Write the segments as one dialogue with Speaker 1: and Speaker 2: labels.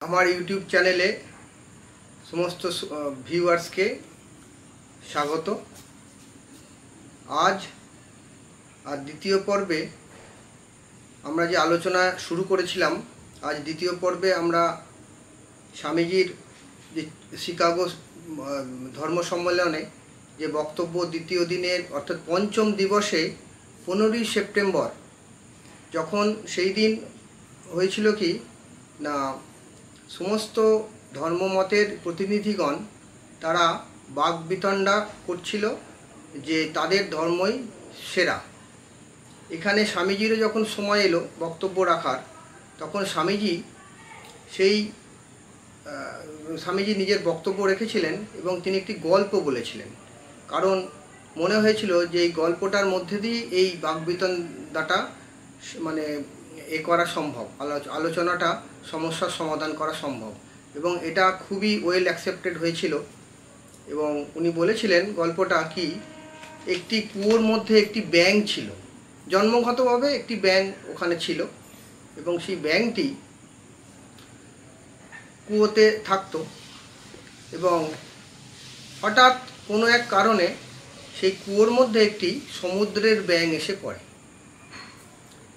Speaker 1: আমার ইউটিউব চ্যানেলে সমস্ত ভিউয়ার্সকে স্বাগত। আজ আর দ্বিতীয় পর্বে আমরা যে আলোচনা শুরু করেছিলাম, আজ দ্বিতীয় পর্বে আমরা স্বামীজির যে শিকাগো ধর্ম সম্মেলনে যে বক্তব্য দ্বিতীয় দিনের অর্থাৎ পঞ্চম দিবসে 15ই সেপ্টেম্বর, যখন সেই দিন হয়েছিল কি না, সমস্ত ধর্মমতের প্রতিনিধিগণ তারা বাকবিতণ্ডা করছিল যে তাদের ধর্মই সেরা। এখানে স্বামীজিরও যখন সময় এলো বক্তব্য রাখার, তখন স্বামীজি নিজের বক্তব্য রেখেছিলেন এবং তিনি একটি গল্প বলেছিলেন, কারণ মনে হয়েছিল যে এই গল্পটার মধ্যে দিয়ে এই বাকবিতণ্ডাটা করা সম্ভব, আলোচনাটা সমস্যার সমাধান করা সম্ভব, এবং এটা খুবই ওয়েল অ্যাকসেপ্টেড হয়েছিল। এবং উনি বলেছিলেন গল্পটা কি, একটি কুয়োর মধ্যে একটি ব্যাঙ ছিল, জন্মগতভাবে একটি ব্যাঙ ওখানে ছিল, এবং সেই ব্যাঙটি কুয়োতে থাকতো এবং হঠাৎ কোনো এক কারণে সেই কুয়োর মধ্যে একটি সমুদ্রের ব্যাঙ এসে পড়ে,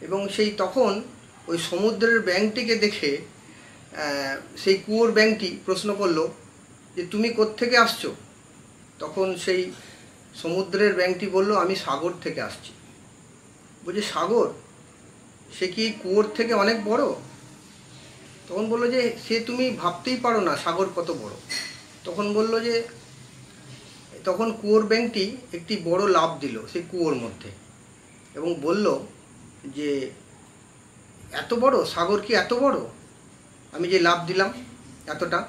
Speaker 1: এবং তখন ওই সমুদ্রের ব্যাঙটিকে দেখে সেই কুয়োর ব্যাঙটি প্রশ্ন করলো যে তুমি কোত্থেকে আসছো? তখন সেই সমুদ্রের ব্যাঙটি বলল, আমি সাগর থেকে আসছি। বলছে সাগর, সে কি কুয়োর থেকে অনেক বড়? তখন বললো যে সে তুমি ভাবতেই পারো না সাগর কত বড়। তখন কুয়োর ব্যাঙটি একটি বড় লাফ দিল সেই কুয়োর মধ্যে এবং বলল যে এত বড় সাগর, কি এত বড়? আমি যে লাফ দিলাম এতটা।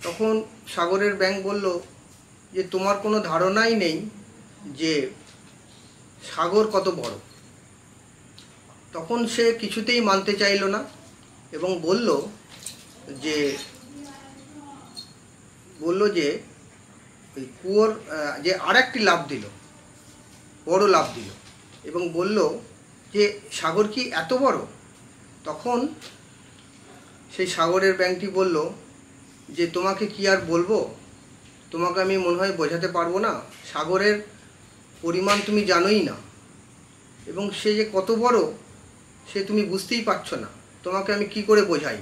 Speaker 1: তখন সাগরের ব্যাঙ বলল যে তোমার কোনো ধারণাই নেই যে সাগর কত বড়। তখন সে কিছুতেই মানতে চাইল না এবং বলল যে ওই কুয়োর যে আরেকটি লাফ দিল, বড় লাফ দিল এবং বলল যে সাগর কি এত বড়? তখন সেই সাগরের ব্যাঙটি বলল যে তোমাকে কি আর বলবো, তোমাকে আমি মনে হয় বোঝাতে পারবো না, সাগরের পরিমাণ তুমি জানোই না, এবং সে যে কত বড় সে তুমি বুঝতেই পারছো না, তোমাকে আমি কি করে বোঝাই।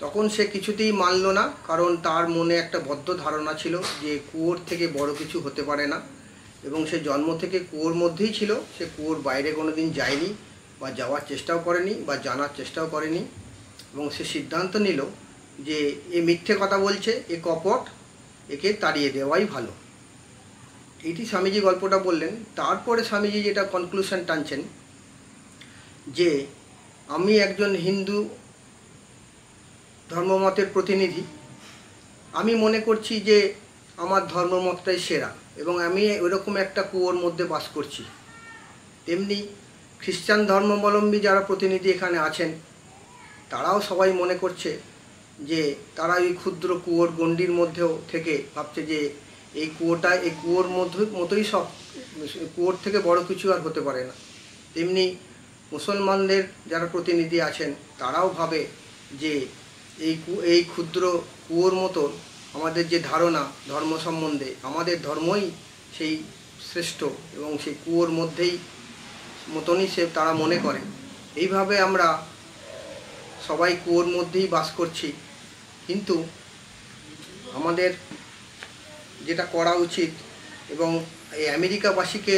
Speaker 1: তখন সে কিছুতেই মানল না, কারণ তার মনে একটা বদ্ধ ধারণা ছিল যে কুয়োর থেকে বড় কিছু হতে পারে না, এবং সে জন্ম থেকে কুয়োর মধ্যেই ছিল, সে কুয়োর বাইরে কোনো দিন যায়নি বা যাওয়ার চেষ্টাও করেনি বা জানার চেষ্টাও করেনি, এবং সে সিদ্ধান্ত নিল যে এ মিথ্যে কথা বলছে, এ কপট, একে তাড়িয়ে দেওয়াই ভালো। এইটি স্বামীজি গল্পটা বললেন। তারপরে স্বামীজি যেটা কনক্লুশন টানছেন যে আমি একজন হিন্দু ধর্মমতের প্রতিনিধি, আমি মনে করছি যে আমার ধর্মমতটাই সেরা এবং আমি ওইরকম একটা কুয়োর মধ্যে বাস করছি। তেমনি খ্রিস্টান ধর্মাবলম্বী যারা প্রতিনিধি এখানে আছেন, তারাও সবাই মনে করছে যে তারা এই ক্ষুদ্র কুয়োর গণ্ডির মধ্যেও থেকে ভাবছে যে এই কুয়োর মতোই সব, কুয়োর থেকে বড় কিছু আর হতে পারে না। তেমনি মুসলমানদের যারা প্রতিনিধি আছেন, তারাও ভাবে যে এই ক্ষুদ্র কুয়োর মতো আমাদের যে ধারণা ধর্ম সম্বন্ধে, আমাদের ধর্মই সেই শ্রেষ্ঠ এবং সেই কুয়োর মতনই তারা মনে করে। এইভাবে আমরা সবাই কুয়োর মধ্যেই বাস করছি, কিন্তু আমাদের যেটা করা উচিত, এবং এই আমেরিকাবাসীকে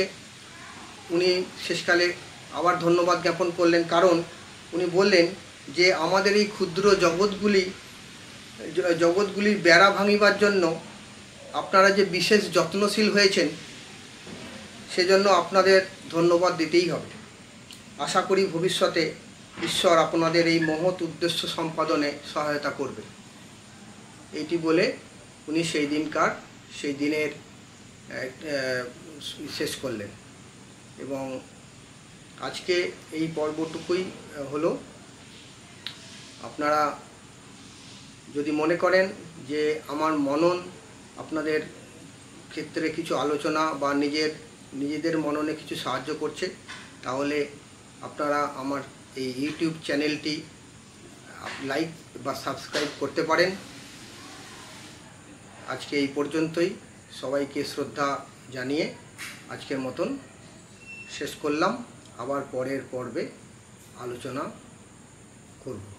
Speaker 1: উনি শেষকালে আবার ধন্যবাদ জ্ঞাপন করলেন, কারণ উনি বললেন যে আমাদের এই ক্ষুদ্র জগৎগুলির বেড়া ভাঙিবার জন্য আপনারা যে বিশেষ যত্নশীল হয়েছেন, সেজন্য আপনাদের ধন্যবাদ দিতেই হবে। আশা করি ভবিষ্যতে ঈশ্বর আপনাদের এই মহৎ উদ্দেশ্য সম্পাদনে সহায়তা করবে। এইটি বলে উনি সেই দিনের শেষ করলেন। এবং আজকে এই পর্বটুকুই হলো। আপনারা যদি মনে করেন যে আমার মনন আপনাদের ক্ষেত্রে কিছু আলোচনা বা নিজেদের মননে কিছু সাহায্য করছে, তাহলে আপনারা আমার এই ইউটিউব চ্যানেলটি লাইক বা সাবস্ক্রাইব করতে পারেন। আজকে এই পর্যন্তই, সবাইকে শ্রদ্ধা জানিয়ে আজকের মতন শেষ করলাম। আবার পরের পর্বে আলোচনা করব।